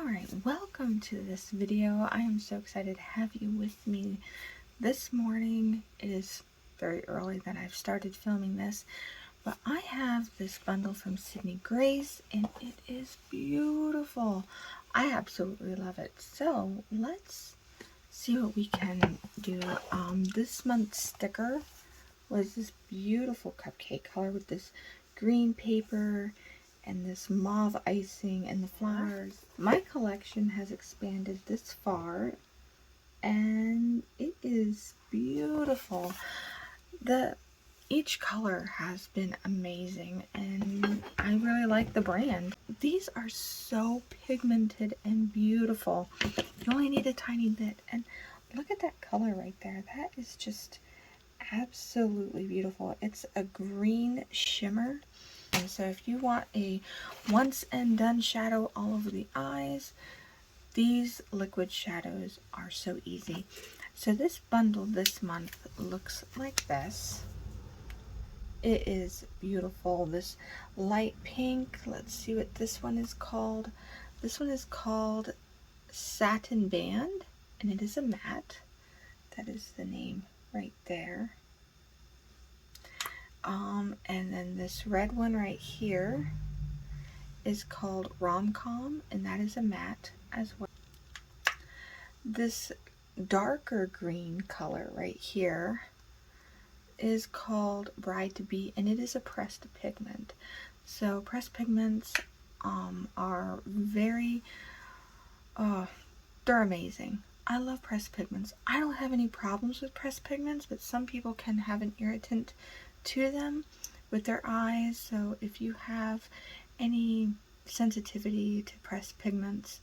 Alright, welcome to this video. I am so excited to have you with me this morning. It is very early that I've started filming this, but I have this bundle from Sydney Grace and it is beautiful. I absolutely love it. So let's see what we can do. This month's sticker was this beautiful cupcake color with this green paper and this mauve icing and the flowers. My collection has expanded this far and it is beautiful. Each color has been amazing and I really like the brand. These are so pigmented and beautiful. You only need a tiny bit, and look at that color right there. That is just absolutely beautiful. It's a green shimmer. And so if you want a once and done shadow all over the eyes, these liquid shadows are so easy. So this bundle this month looks like this. It is beautiful. This light pink. Let's see what this one is called. This one is called Satin Band, and it is a matte. That is the name right there. And then this red one right here is called Rom-Com, and that is a matte as well. This darker green color right here is called Bride to Be, and it is a pressed pigment. So pressed pigments are very, they're amazing. I love pressed pigments. I don't have any problems with pressed pigments, but some people can have an irritant to them with their eyes. So if you have any sensitivity to pressed pigments,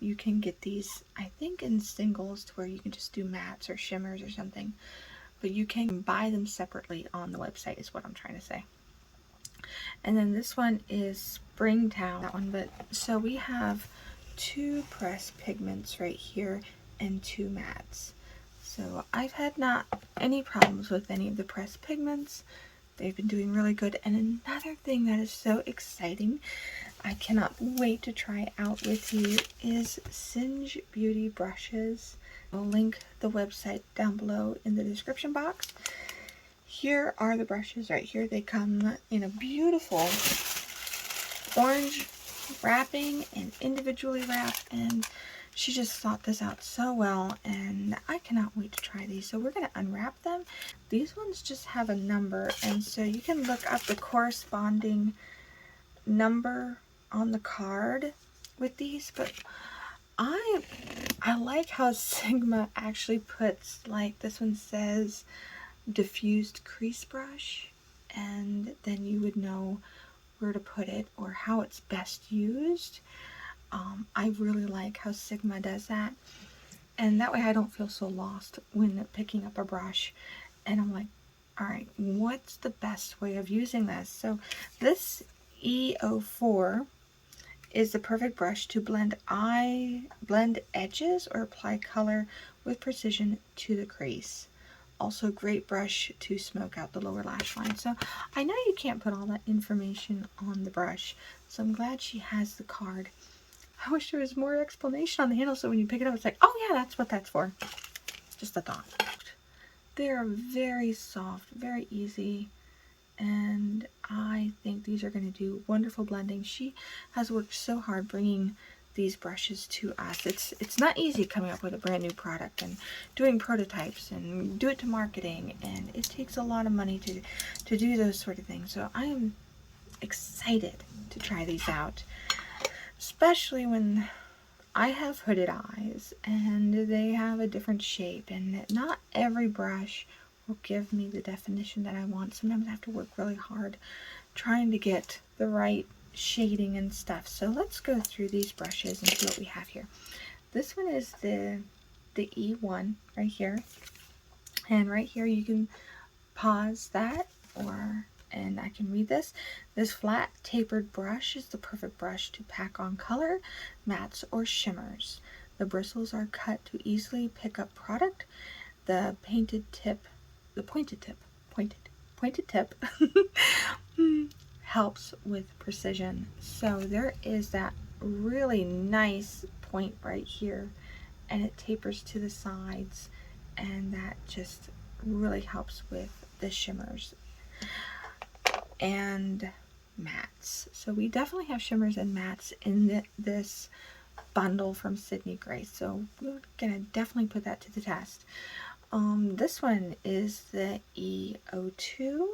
you can get these, I think, in singles to where you can just do mattes or shimmers or something, but you can buy them separately on the website is what I'm trying to say. And then this one is Springtown, that one. But so we have two pressed pigments right here and two mattes. So I've had not any problems with any of the pressed pigments. They've been doing really good. And another thing that is so exciting, I cannot wait to try out with you, is Singe Brushes. I'll link the website down below in the description box. Here are the brushes right here. They come in a beautiful orange wrapping and individually wrapped, and she just thought this out so well, and I cannot wait to try these. So we're going to unwrap them. These ones just have a number, and so you can look up the corresponding number on the card with these. But I like how Sigma actually puts, like, this one says diffused crease brush, and then you would know where to put it or how it's best used. I really like how Sigma does that, and that way I don't feel so lost when picking up a brush and I'm like, alright, what's the best way of using this? So this E04 is the perfect brush to blend edges or apply color with precision to the crease. Also great brush to smoke out the lower lash line. So I know you can't put all that information on the brush, so I'm glad she has the card. I wish there was more explanation on the handle so when you pick it up it's like, oh yeah, that's what that's for. Just a thought. They are very soft, very easy, and I think these are going to do wonderful blending. She has worked so hard bringing these brushes to us. It's not easy coming up with a brand new product and doing prototypes and do it to marketing, and it takes a lot of money to do those sort of things. So I am excited to try these out, especially when I have hooded eyes and they have a different shape, and not every brush will give me the definition that I want. Sometimes I have to work really hard trying to get the right shading and stuff. So let's go through these brushes and see what we have here. This one is the E1 right here, and right here you can pause that, and I can read this. This flat tapered brush is the perfect brush to pack on color, mattes, or shimmers. The bristles are cut to easily pick up product. The pointed tip helps with precision. So there is that really nice point right here, and it tapers to the sides, and that just really helps with the shimmers and mattes. So we definitely have shimmers and mattes in this bundle from Sydney Grace, so we're gonna definitely put that to the test. This one is the E02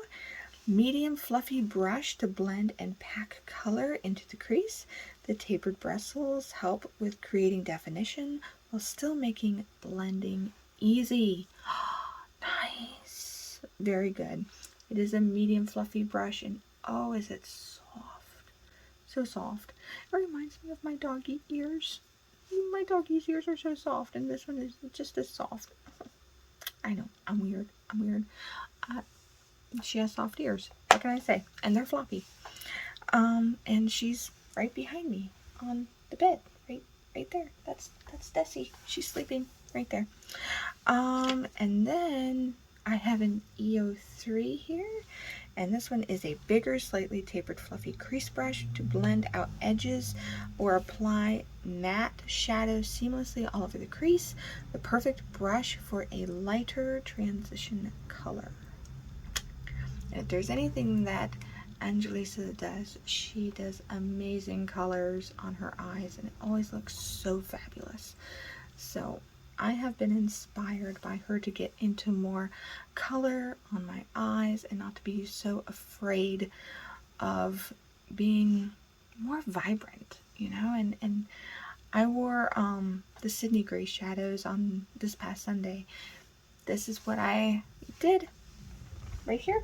medium fluffy brush to blend and pack color into the crease. The tapered bristles help with creating definition while still making blending easy. Nice. Very good. It is a medium fluffy brush, and oh, is it soft. So soft. It reminds me of my doggy ears. My doggy's ears are so soft, and this one is just as soft. I know, I'm weird. She has soft ears. What can I say? And they're floppy. And she's right behind me on the bed, right there. That's Desi. She's sleeping right there. And then I have an E03 here, and this one is a bigger, slightly tapered, fluffy crease brush to blend out edges or apply matte shadow seamlessly all over the crease. The perfect brush for a lighter transition color. And if there's anything that Angelisa does, she does amazing colors on her eyes, and it always looks so fabulous. So I have been inspired by her to get into more color on my eyes and not to be so afraid of being more vibrant, you know. And I wore the Sydney Grace shadows on this past Sunday. This is what I did right here.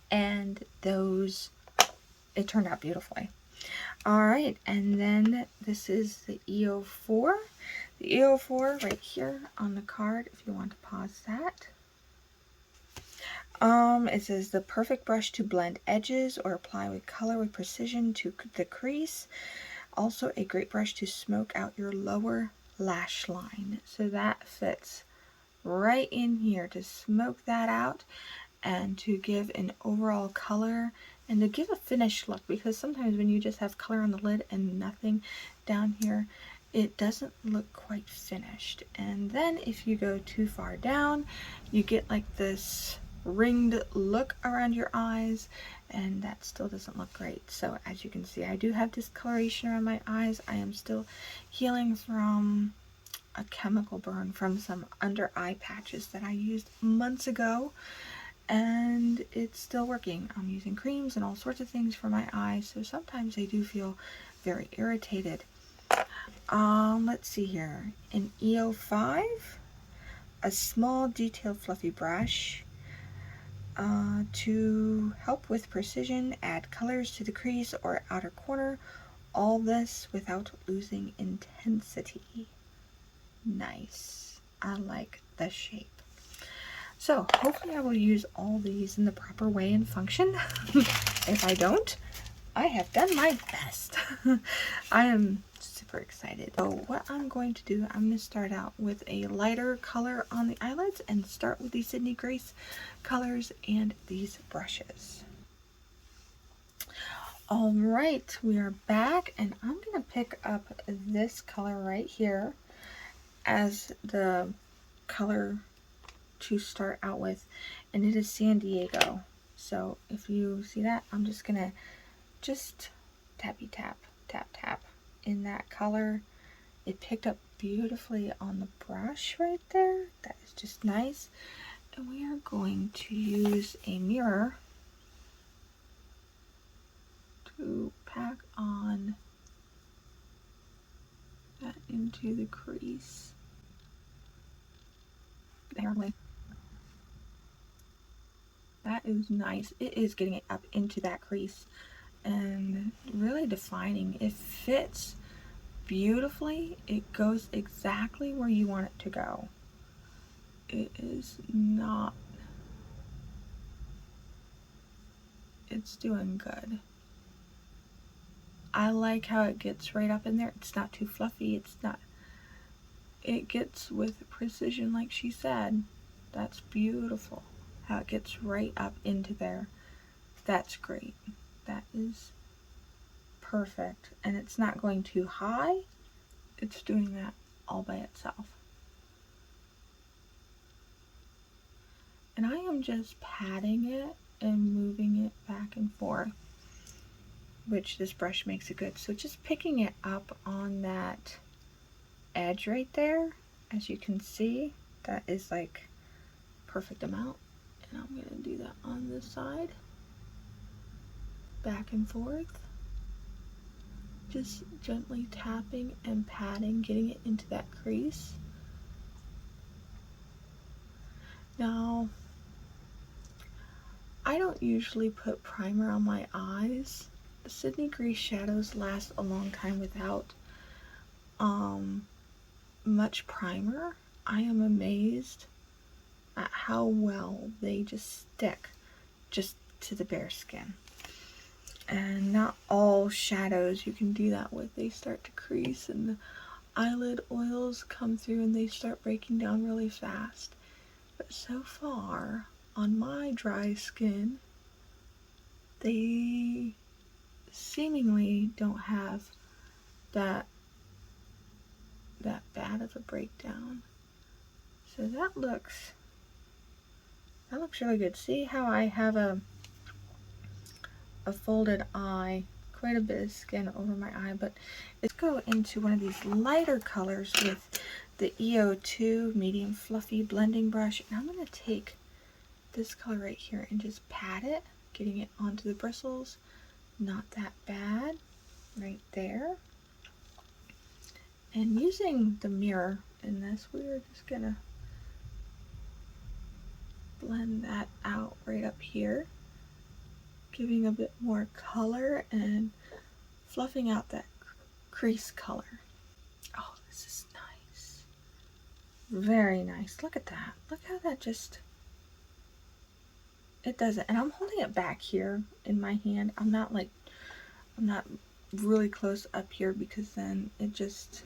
And it turned out beautifully. Alright, and then this is the E04. The E04 right here on the card, if you want to pause that. It says the perfect brush to blend edges or apply with color with precision to the crease. Also a great brush to smoke out your lower lash line. So that fits right in here to smoke that out and to give an overall color and to give a finished look, because sometimes when you just have color on the lid and nothing down here, it doesn't look quite finished. And then if you go too far down, you get like this ringed look around your eyes, and that still doesn't look great. So as you can see, I do have discoloration around my eyes. I am still healing from a chemical burn from some under eye patches that I used months ago, and it's still working. I'm using creams and all sorts of things for my eyes, so sometimes I do feel very irritated. Let's see here. An E05, a small detailed fluffy brush to help with precision, add colors to the crease or outer corner. All this without losing intensity. Nice. I like the shape. So hopefully I will use all these in the proper way and function. If I don't, I have done my best. I am super excited. So what I'm going to do, I'm going to start out with a lighter color on the eyelids and start with these Sydney Grace colors and these brushes. Alright, we are back, and I'm going to pick up this color right here as the color to start out with, and it is San Diego. So if you see that, I'm just gonna tappy tap in that color. It picked up beautifully on the brush right there. That is just nice. And we are going to use a mirror to pack on that into the crease. There, that is nice. It is getting it up into that crease and really defining. It fits beautifully. It goes exactly where you want it to go. It is not, it's doing good. I like how it gets right up in there. It's not too fluffy. It gets with precision like she said. That's beautiful. How it gets right up into there. That's great. That is perfect, and it's not going too high. It's doing that all by itself. And I am just patting it and moving it back and forth, which this brush makes it good. So just picking it up on that edge right there, as you can see, that is like perfect amount. And I'm gonna do that on this side, back and forth, just gently tapping and patting, getting it into that crease. Now, I don't usually put primer on my eyes. The Sydney Grease shadows last a long time without much primer. I am amazed at how well they just stick just to the bare skin. And not all shadows you can do that with. They start to crease and the eyelid oils come through and they start breaking down really fast. But so far, on my dry skin, they seemingly don't have that bad of a breakdown. So that looks really good. See how I have a folded eye, quite a bit of skin over my eye, but let's go into one of these lighter colors with the EO2 medium fluffy blending brush, and I'm going to take this color right here and just pat it, getting it onto the bristles. Not that bad, right there. And using the mirror in this, we're just gonna blend that out right up here, giving a bit more color and fluffing out that crease color. Oh, this is nice. Very nice. Look at that. Look how that just, it does it. And I'm holding it back here in my hand. I'm not really close up here because then it just,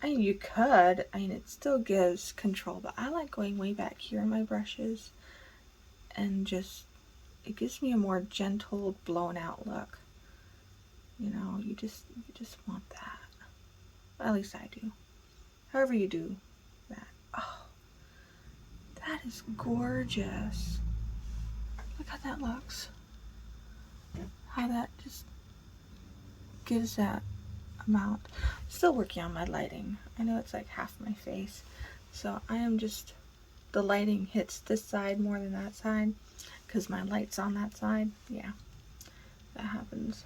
I mean, you could, I mean, it still gives control, but I like going way back here in my brushes and just, it gives me a more gentle, blown out look. You know, you just want that. At least I do. However you do that. Oh, that is gorgeous. Look how that looks. How that just gives that amount. I'm still working on my lighting. I know it's like half my face, so I am just, the lighting hits this side more than that side because my light's on that side. Yeah, that happens.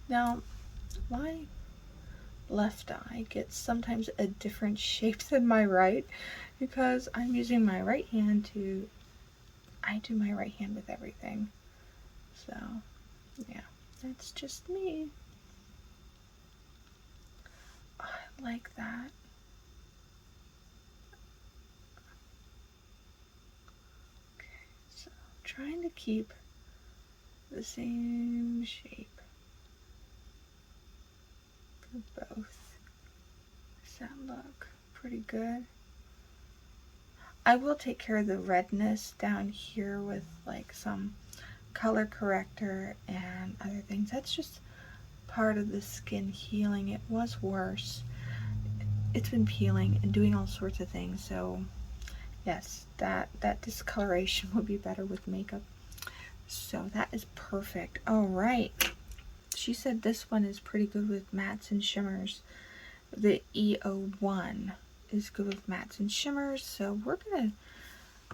Now my left eye gets sometimes a different shape than my right because I'm using my right hand to, I do my right hand with everything, so yeah, that's just me. I like that. Okay, so trying to keep the same shape for both. Does that look pretty good? I will take care of the redness down here with like some color corrector and other things. That's just part of the skin healing. It was worse. It's been peeling and doing all sorts of things, so yes, that discoloration will be better with makeup. So that is perfect. All right, she said this one is pretty good with mattes and shimmers. The EO1 is good with mattes and shimmers, so we're gonna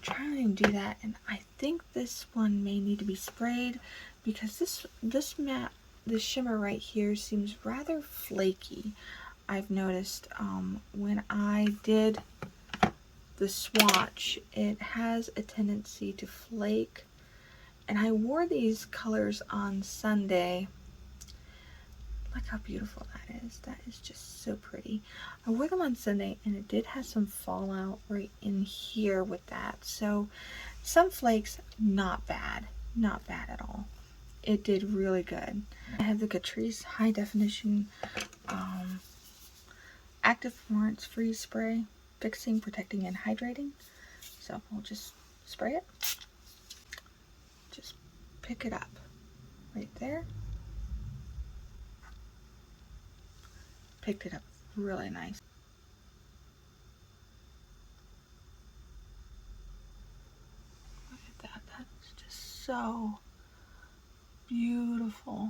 try and do that. And I think this one may need to be sprayed because this matte, the shimmer right here seems rather flaky. I've noticed when I did the swatch, it has a tendency to flake. And I wore these colors on Sunday. Look how beautiful that is. That is just so pretty. I wore them on Sunday and it did have some fallout right in here with that. So some flakes, not bad. Not bad at all. It did really good. I have the Catrice High Definition Active Performance Freeze Spray. Fixing, protecting, and hydrating. So we'll just spray it. Just pick it up right there. Picked it up really nice. Look at that. That's just so beautiful.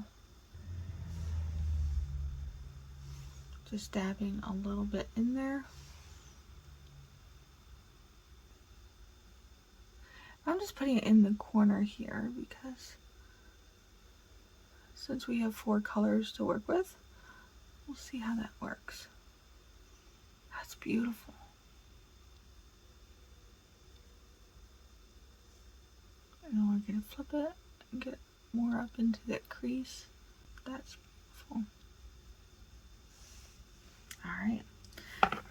Just dabbing a little bit in there. I'm just putting it in the corner here because since we have 4 colors to work with, we'll see how that works. That's beautiful. And we're going to flip it and get more up into that crease. That's beautiful. Alright,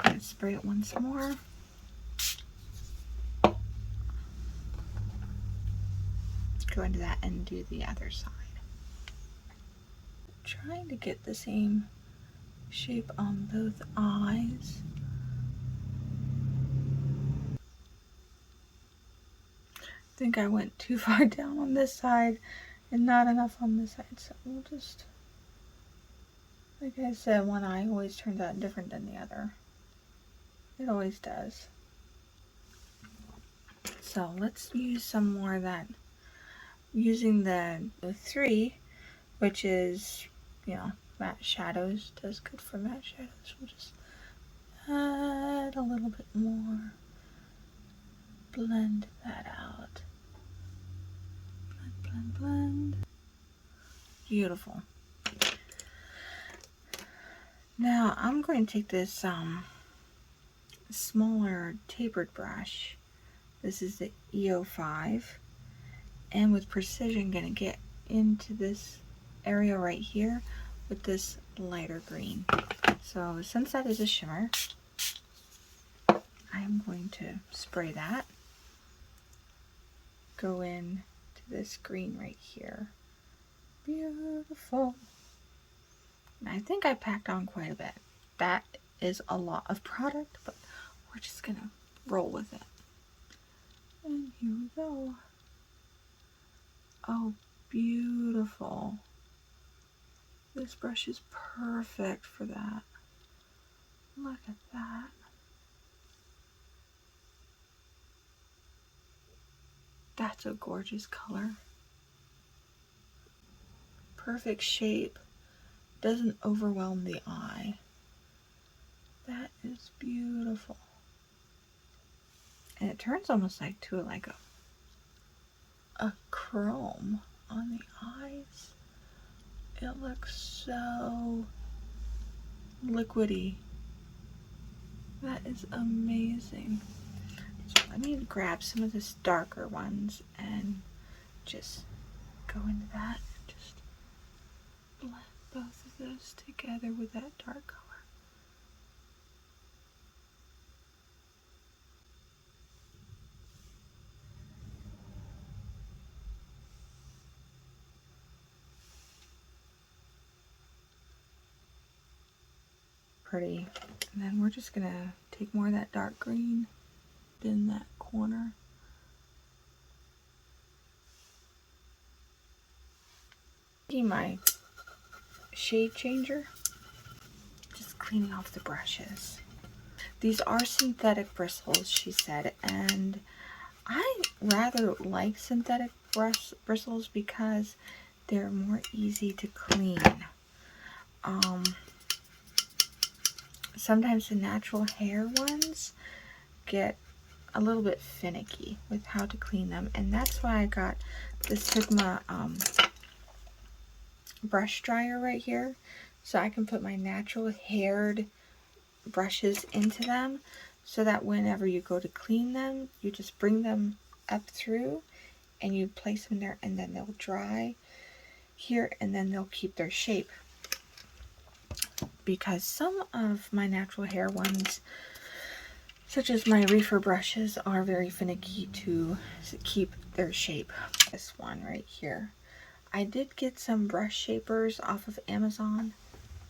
let's spray it once more. Go into that and do the other side. Trying to get the same shape on both eyes. I think I went too far down on this side and not enough on this side, so we'll just, like I said, one eye always turns out different than the other. It always does. So let's use some more of that. Using the 3, which is, you know, matte shadows, does good for matte shadows. We'll just add a little bit more. Blend that out. Blend, blend, blend. Beautiful. Now I'm going to take this smaller tapered brush. This is the EO5, and with precision going to get into this area right here with this lighter green. So since that is a shimmer, I'm going to spray that. Go in to this green right here. Beautiful. And I think I packed on quite a bit. That is a lot of product, but we're just gonna roll with it. And here we go. Oh, beautiful. This brush is perfect for that. Look at that. That's a gorgeous color. Perfect shape. Doesn't overwhelm the eye. That is beautiful. And it turns almost like to like a chrome on the eyes. It looks so liquidy. That is amazing. So let me grab some of this darker ones and just go into that and just blend both of those together with that dark color. Pretty. And then we're just gonna take more of that dark green in that corner. Taking my shade changer, just cleaning off the brushes. These are synthetic bristles, she said, and I rather like synthetic bristles because they're more easy to clean. Sometimes the natural hair ones get a little bit finicky with how to clean them, and that's why I got the Sigma brush dryer right here, so I can put my natural haired brushes into them, so that whenever you go to clean them, you just bring them up through and you place them there, and then they'll dry here, and then they'll keep their shape. Because some of my natural hair ones, such as my reefer brushes, are very finicky to keep their shape. This one right here, I did get some brush shapers off of Amazon.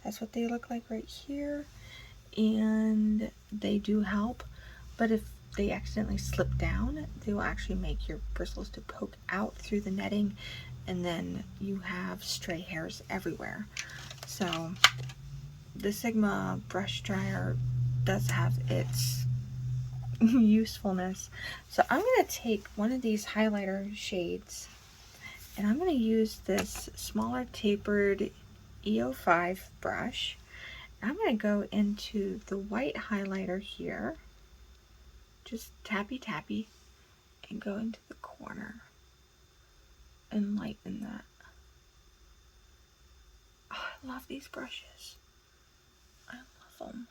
That's what they look like right here, and they do help. But if they accidentally slip down, they will actually make your bristles to poke out through the netting, and then you have stray hairs everywhere. So the Sigma brush dryer does have its usefulness. So I'm going to take one of these highlighter shades, and I'm going to use this smaller tapered EO5 brush. I'm going to go into the white highlighter here, just tappy tappy, and go into the corner and lighten that. Oh, I love these brushes. I love them.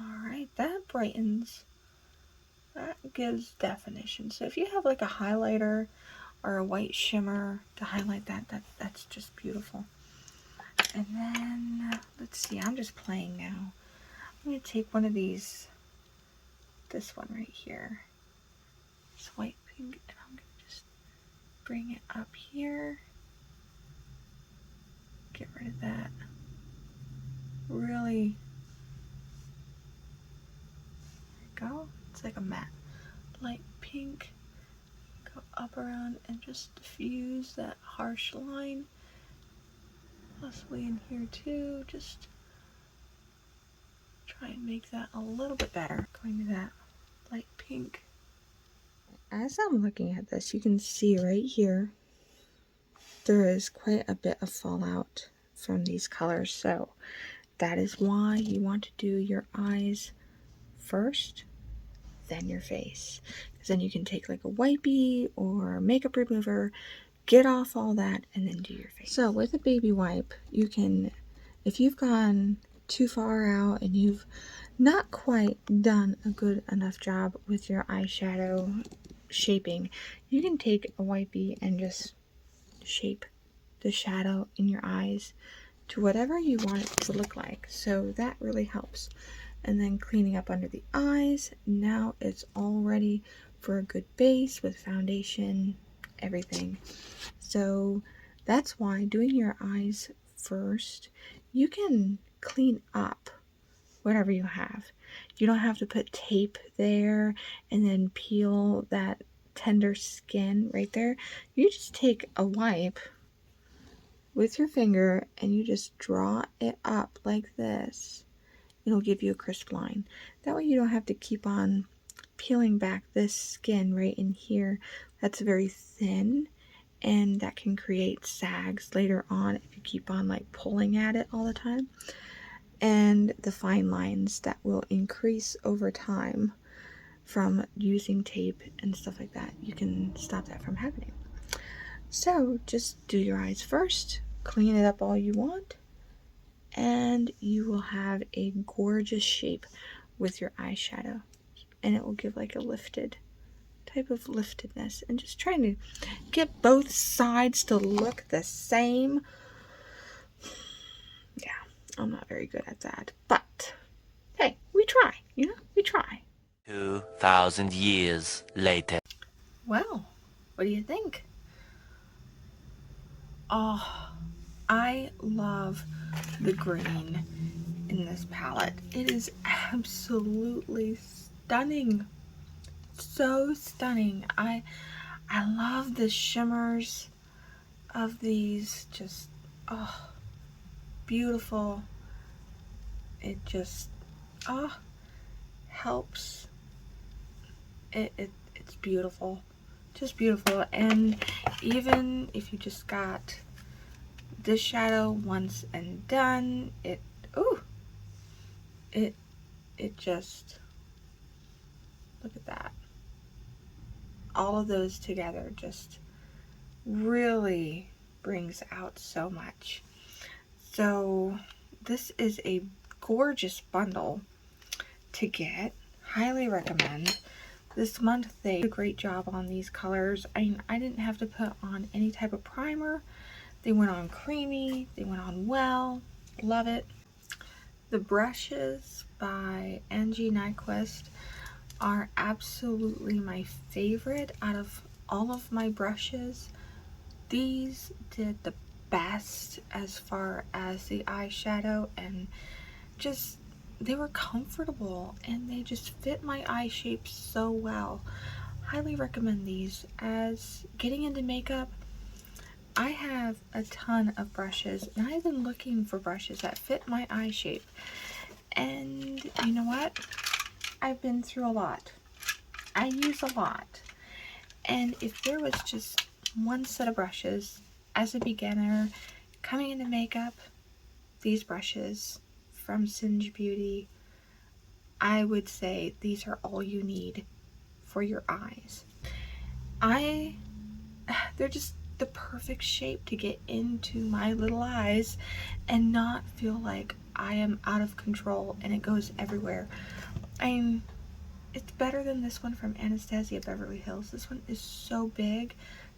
Alright, that brightens. That gives definition. So if you have like a highlighter or a white shimmer to highlight that, that's just beautiful. And then, let's see, I'm just playing now. I'm going to take one of these, this one right here, this white pink, and I'm going to just bring it up here. Get rid of that. Really, there we go. It's like a matte light pink. Go up around and just diffuse that harsh line. Possibly in here too. Just try and make that a little bit better. Going to that light pink. As I'm looking at this, you can see right here there is quite a bit of fallout from these colors. So that is why you want to do your eyes first, then your face. Because then you can take like a wipey or makeup remover, get off all that, and then do your face. So with a baby wipe, you can, if you've gone too far out and you've not quite done a good enough job with your eyeshadow shaping, you can take a wipey and just shape the shadow in your eyes to whatever you want it to look like. So that really helps. And then cleaning up under the eyes, now it's all ready for a good base with foundation, everything. So that's why doing your eyes first, you can clean up whatever you have. You don't have to put tape there and then peel that tender skin right there. You just take a wipe with your finger and you just draw it up like this. It'll give you a crisp line. That way you don't have to keep on peeling back this skin right in here. That's very thin, and that can create sags later on if you keep on like pulling at it all the time. And the fine lines that will increase over time from using tape and stuff like that. You can stop that from happening. So just do your eyes first, clean it up all you want, and you will have a gorgeous shape with your eyeshadow. And it will give like a lifted type of liftedness. And just trying to get both sides to look the same. Yeah, I'm not very good at that. But hey, we try, you know, we try. 2,000 years later. Well, what do you think? Oh, I love the green in this palette. It is absolutely stunning. So stunning. I love the shimmers of these. Just, oh, beautiful. It just, oh, helps. It's beautiful. Just beautiful. And even if you just got this shadow once and done, it just, look at that. All of those together just really brings out so much. So this is a gorgeous bundle to get. Highly recommend. This month they did a great job on these colors. I didn't have to put on any type of primer. They went on creamy. They went on well. Love it. The brushes by Angie Nyquist are absolutely my favorite out of all of my brushes. These did the best as far as the eyeshadow and just they were comfortable and they just fit my eye shape so well. Highly recommend these. As getting into makeup, I have a ton of brushes and I've been looking for brushes that fit my eye shape. And you know what? I've been through a lot. I use a lot. And if there was just one set of brushes as a beginner coming into makeup, these brushes from Singe Beauty, I would say these are all you need for your eyes. They're just the perfect shape to get into my little eyes and not feel like I am out of control and it goes everywhere. It's better than this one from Anastasia Beverly Hills. This one is so big.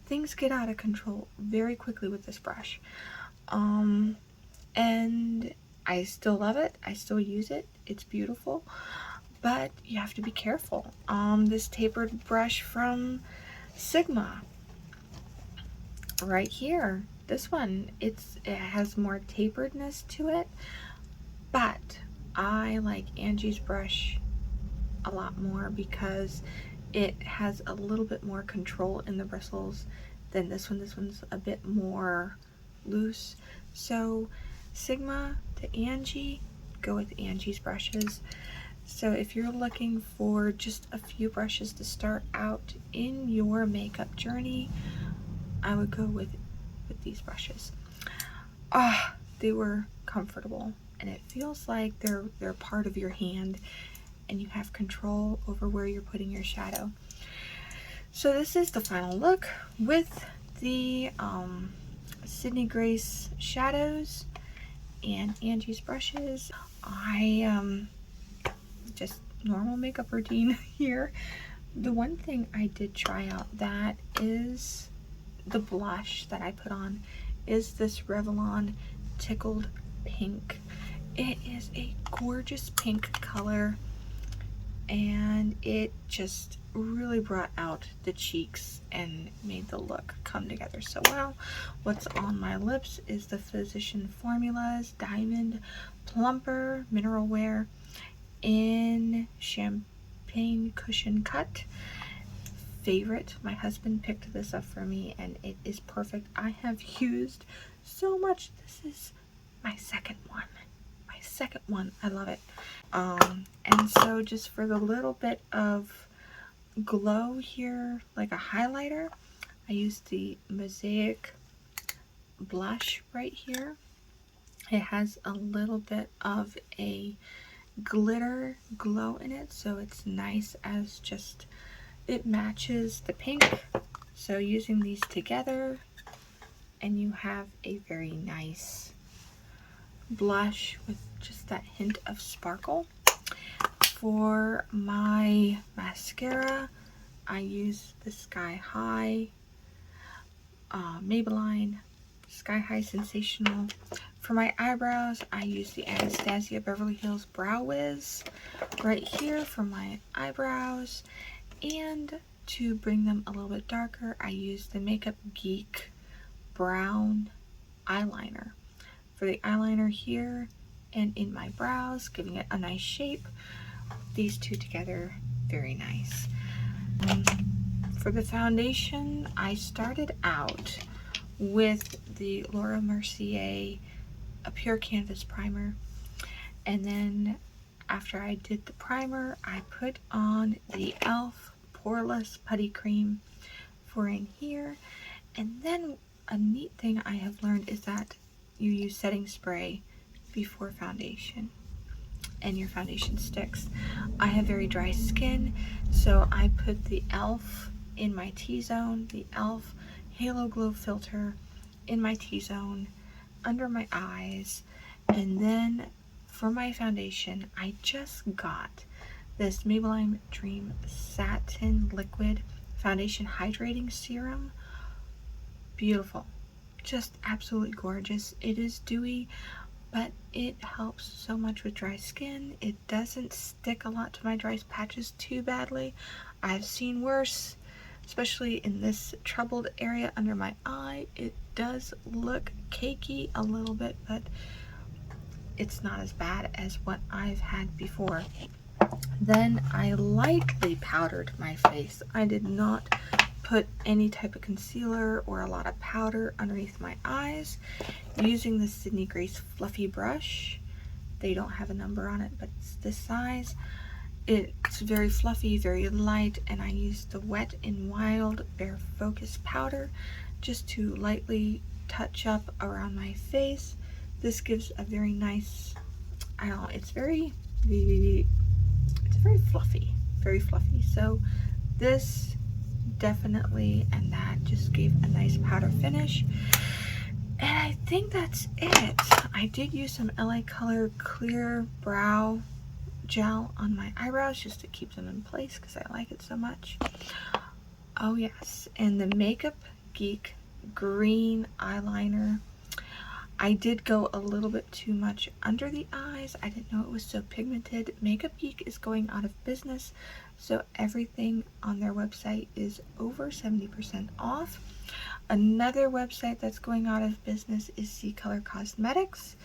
Things get out of control very quickly with this brush. And I still love it. I still use it. It's beautiful. But you have to be careful. This tapered brush from Sigma. Right here. This one, it has more taperedness to it. But I like Angie's brush a lot more because it has a little bit more control in the bristles than this one. This one's a bit more loose. So Sigma to Angie, go with Angie's brushes. So if you're looking for just a few brushes to start out in your makeup journey, I would go with these brushes. They were comfortable and it feels like they're part of your hand and you have control over where you're putting your shadow. So this is the final look with the Sydney Grace shadows and Angie's brushes. Just normal makeup routine here. The one thing I did try out that is the blush that I put on is this Revlon Tickled pink. It is a gorgeous pink color and it just really brought out the cheeks and made the look come together so well. What's on my lips is the Physician Formulas Diamond Plumper Mineral Wear in Champagne Cushion Cut. Favorite. My husband picked this up for me and it is perfect. I have used so much. This is my second one. I love it. And so just for the little bit of glow here, like a highlighter, I used the Mosaic blush right here. It has a little bit of a glitter glow in it, so it's nice as just it matches the pink. So using these together and you have a very nice blush with just that hint of sparkle. For my mascara, I use the Sky High Maybelline Sky High Sensational. For my eyebrows, I use the Anastasia Beverly Hills Brow Wiz right here for my eyebrows. And to bring them a little bit darker, I use the Makeup Geek brown eyeliner for the eyeliner here and in my brows, giving it a nice shape. These two together, very nice. For the foundation, I started out with the Laura Mercier a Pure Canvas primer, and then after I did the primer, I put on the e.l.f. Poreless Putty Cream for in here. And then a neat thing I have learned is that you use setting spray before foundation and your foundation sticks. I have very dry skin, so I put the e.l.f. in my T-zone, the e.l.f. Halo Glow Filter in my T-zone, under my eyes, and then for my foundation, I just got this Maybelline Dream Satin Liquid Foundation Hydrating Serum. Beautiful. Just absolutely gorgeous. It is dewy, but it helps so much with dry skin. It doesn't stick a lot to my dry patches too badly. I've seen worse, especially in this troubled area under my eye. It does look cakey a little bit, but it's not as bad as what I've had before. Then I lightly powdered my face. I did not put any type of concealer or a lot of powder underneath my eyes, using the Sydney Grace fluffy brush. They don't have a number on it, but it's this size. It's very fluffy, very light, and I used the Wet n Wild Barefocus powder just to lightly touch up around my face. This gives a very nice, I don't know, it's very fluffy, very fluffy. So this definitely, and that just gave a nice powder finish. And I think that's it. I did use some LA Color clear brow gel on my eyebrows just to keep them in place because I like it so much. Oh yes, and the Makeup Geek green eyeliner. I did go a little bit too much under the eyes. I didn't know it was so pigmented. Makeup Geek is going out of business, so everything on their website is over 70% off. Another website that's going out of business is C Color Cosmetics.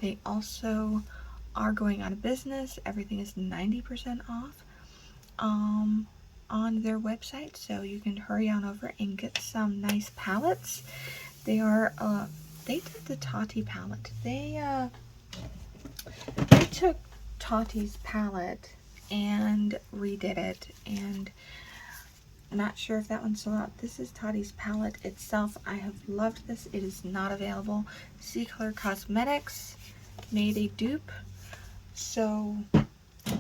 They also are going out of business. Everything is 90% off on their website, so you can hurry on over and get some nice palettes. They are they did the Tati palette. They took Tati's palette and redid it, and I'm not sure if that one sold out. This is Tati's palette itself. I have loved this. It is not available. C Color Cosmetics made a dupe, so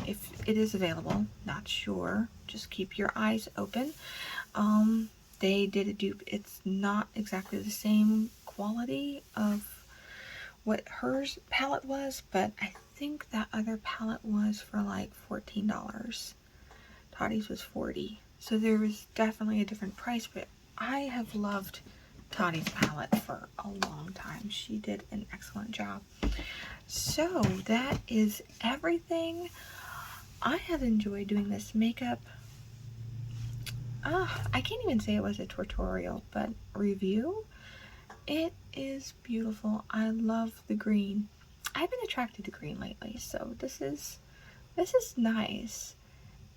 if it is available, not sure, just keep your eyes open. They did a dupe. It's not exactly the same quality of what hers palette was, but I think that other palette was for like $14. Tati's was $40. So there was definitely a different price, but I have loved Tati's palette for a long time. She did an excellent job. So that is everything. I have enjoyed doing this makeup. I can't even say it was a tutorial, but review. It is beautiful. I love the green. I've been attracted to green lately, so this is nice.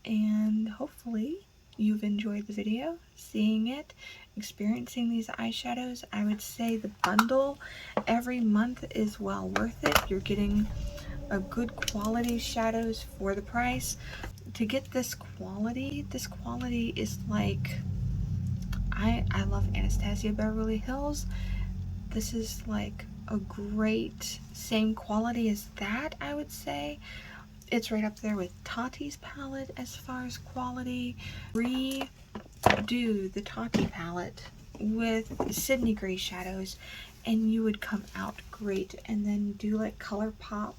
And hopefully you've enjoyed the video, seeing it, experiencing these eyeshadows. I would say the bundle every month is well worth it. You're getting a good quality shadows for the price. To get this quality is like, I love Anastasia Beverly Hills. This is like a great same quality as that, I would say. It's right up there with Tati's palette as far as quality. Redo the Tati palette with Sydney Gray shadows and you would come out great. And then do like ColourPop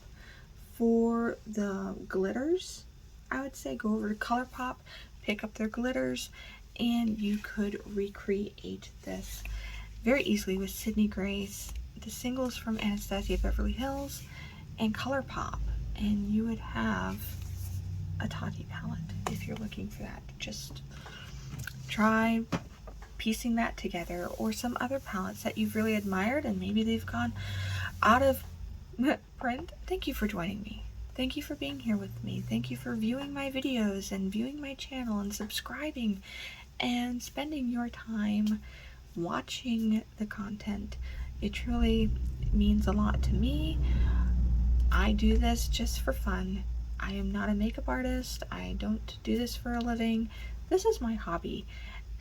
for the glitters. I would say go over to ColourPop, pick up their glitters, and you could recreate this very easily with Sydney Gray's, the singles from Anastasia Beverly Hills, and ColourPop, and you would have a Tati palette if you're looking for that. Just try piecing that together, or some other palettes that you've really admired and maybe they've gone out of print. Thank you for joining me. Thank you for being here with me. Thank you for viewing my videos and viewing my channel and subscribing and spending your time watching the content. It truly means a lot to me. I do this just for fun. I am not a makeup artist. I don't do this for a living. This is my hobby.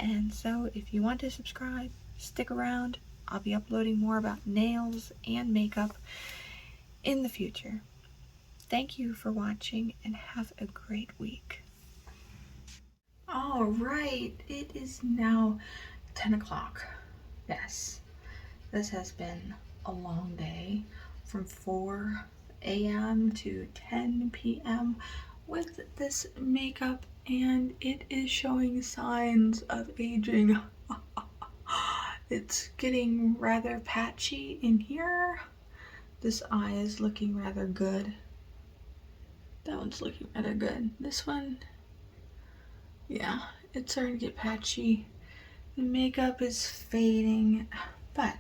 And so if you want to subscribe, stick around. I'll be uploading more about nails and makeup in the future. Thank you for watching and have a great week. All right, it is now 10 o'clock. Yes, this has been a long day from 4 a.m. to 10 p.m. with this makeup, and it is showing signs of aging. It's getting rather patchy in here. This eye is looking rather good. That one's looking rather good. This one, yeah, it's starting to get patchy. The makeup is fading, but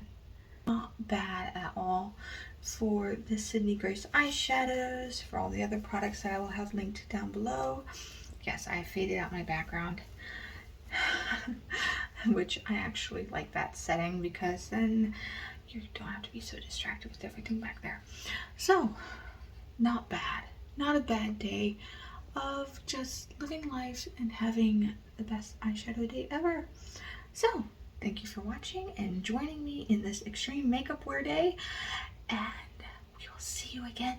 not bad at all. for the Sydney Grace eyeshadows, for all the other products that I will have linked down below. Yes, I faded out my background, which I actually like that setting because then you don't have to be so distracted with everything back there. So, not bad. Not a bad day of just living life and having the best eyeshadow day ever. So, thank you for watching and joining me in this extreme makeup wear day, and we will see you again